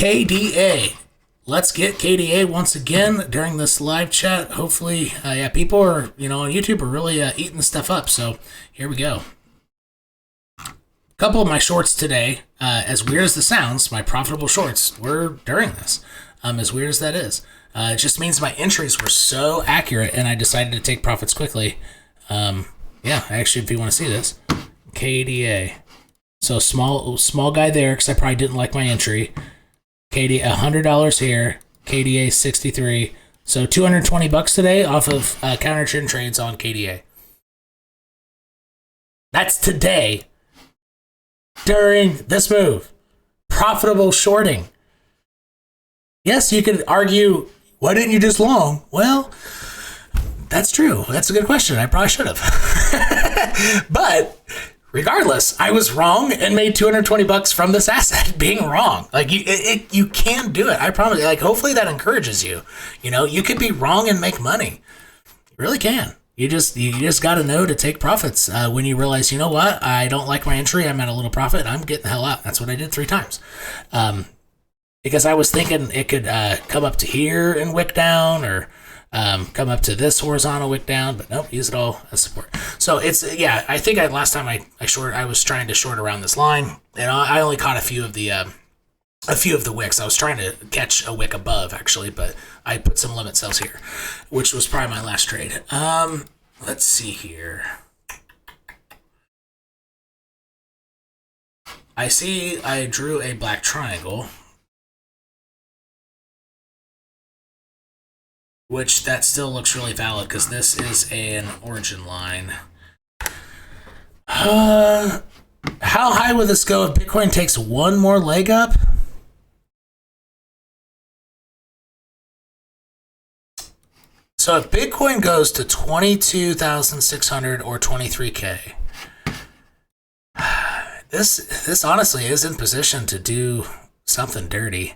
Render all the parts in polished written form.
KDA. Let's get KDA once again during this live chat. Hopefully, yeah, people are, on YouTube are really eating the stuff up. So here we go. A couple of my shorts today, as weird as this sounds, my profitable shorts were during this. As weird as that is. It just means my entries were so accurate and I decided to take profits quickly. Yeah, actually, if you want to see this, KDA. So small guy there because I probably didn't like my entry. KDA $100 here. KDA 63. So $220 today off of counter trend trades on KDA. That's today during this move. Profitable shorting. Yes, you could argue, why didn't you just long? Well, that's true. That's a good question. I probably should have. But regardless, I was wrong and made $220 from this asset being wrong. Like you can do it. I promise. Like hopefully that encourages you. You could be wrong and make money. You really can. You just got to know to take profits when you realize, you know what? I don't like my entry. I'm at a little profit. I'm getting the hell out. That's what I did 3 times. Because I was thinking it could come up to here and wick down or come up to this horizontal wick down, but nope, use it all as support. So it's, yeah, I think last time I was trying to short around this line, and I only caught a few of the wicks. I was trying to catch a wick above actually, but I put some limit sales here, which was probably my last trade. Let's see here. I see I drew a black triangle, which that still looks really valid because this is an origin line. How high will this go if Bitcoin takes one more leg up? So if Bitcoin goes to 22,600 or 23K, this honestly is in position to do something dirty.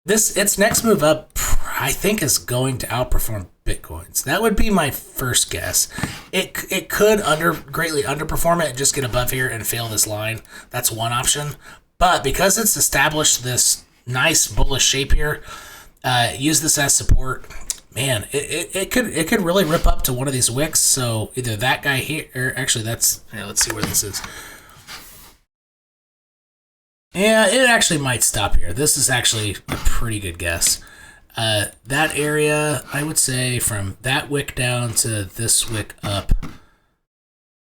Its next move up, I think, is going to outperform Bitcoin's. That would be my first guess. It could greatly underperform it and just get above here and fail this line. That's one option. But because it's established this nice bullish shape here, use this as support. Man, it could really rip up to one of these wicks. So either that guy here, or actually let's see where this is. Yeah, it actually might stop here. This is actually a pretty good guess. That area, I would say from that wick down to this wick up.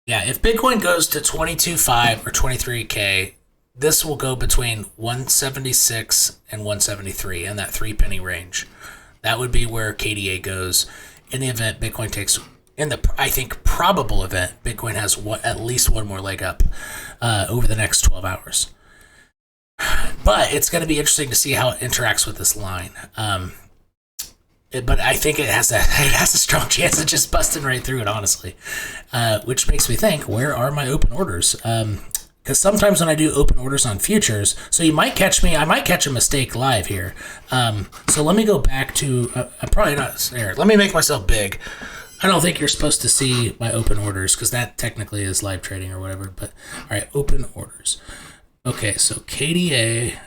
Yeah, if Bitcoin goes to 22.5 or 23K, this will go between 176 and 173 in that 3 penny range. That would be where KDA goes in the event Bitcoin takes, I think, probable event, Bitcoin has at least one more leg up over the next 12 hours. But it's going to be interesting to see how it interacts with this line. But I think it has a strong chance of just busting right through it, honestly. Which makes me think, where are my open orders? Because sometimes when I do open orders on futures, so I might catch a mistake live here. So let me go back to, I'm probably not there. Let me make myself big. I don't think you're supposed to see my open orders because that technically is live trading or whatever. But all right, open orders. Okay, so KDA,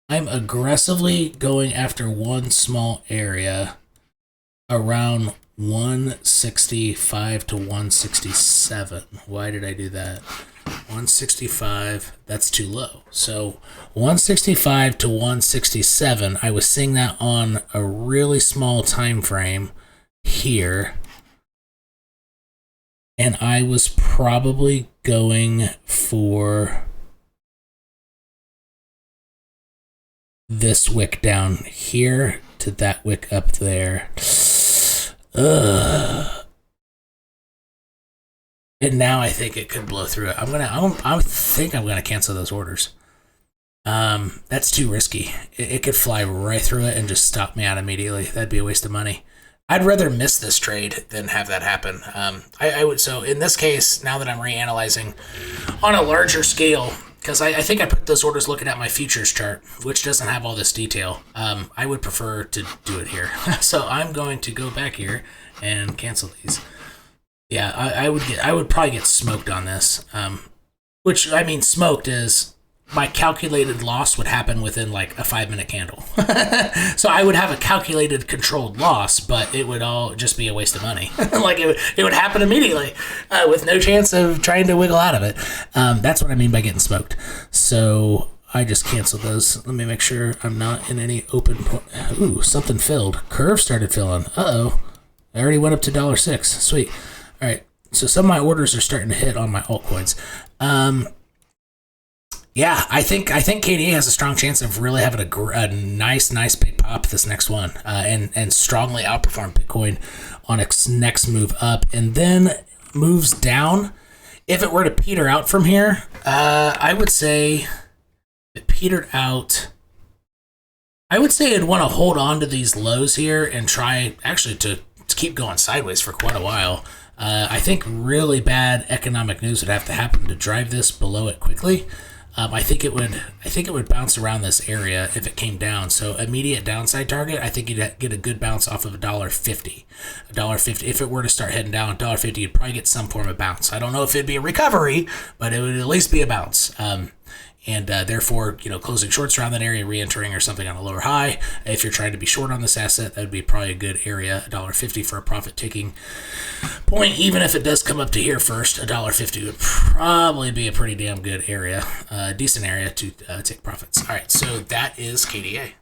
I'm aggressively going after one small area around 165 to 167. Why did I do that? 165, that's too low. So 165 to 167, I was seeing that on a really small time frame here. And I was probably going for this wick down here to that wick up there. And now I think it could blow through it. I think I'm gonna cancel those orders. That's too risky. It could fly right through it and just stop me out immediately. That'd be a waste of money. I'd rather miss this trade than have that happen. I would. So in this case, now that I'm reanalyzing on a larger scale, because I think I put those orders looking at my futures chart, which doesn't have all this detail. I would prefer to do it here. So I'm going to go back here and cancel these. Yeah, I would probably get smoked on this. which I mean, smoked is my calculated loss would happen within like a 5-minute candle. So I would have a calculated controlled loss, but it would all just be a waste of money. Like it would happen immediately with no chance of trying to wiggle out of it. That's what I mean by getting smoked. So I just canceled those. Let me make sure I'm not in any open point. Ooh, something filled. Curve started filling. Uh-oh. I already went up to $1.06. Sweet. All right. So some of my orders are starting to hit on my altcoins. Yeah, I think KDA has a strong chance of really having a nice big pop this next one, and strongly outperform Bitcoin on its next move up, and then moves down. If it were to peter out from here, I would say it petered out. I would say I'd want to hold on to these lows here and try actually to keep going sideways for quite a while. I think really bad economic news would have to happen to drive this below it quickly. I think it would bounce around this area if it came down. So immediate downside target, I think you'd get a good bounce off of $1.50. $1.50. If it were to start heading down $1.50, you'd probably get some form of bounce. I don't know if it'd be a recovery, but it would at least be a bounce. And therefore, closing shorts around that area, re-entering or something on a lower high. If you're trying to be short on this asset, that would be probably a good area. $1.50 for a profit taking point. Even if it does come up to here first, $1.50 would probably be a pretty damn good area, decent area to take profits. All right, so that is KDA.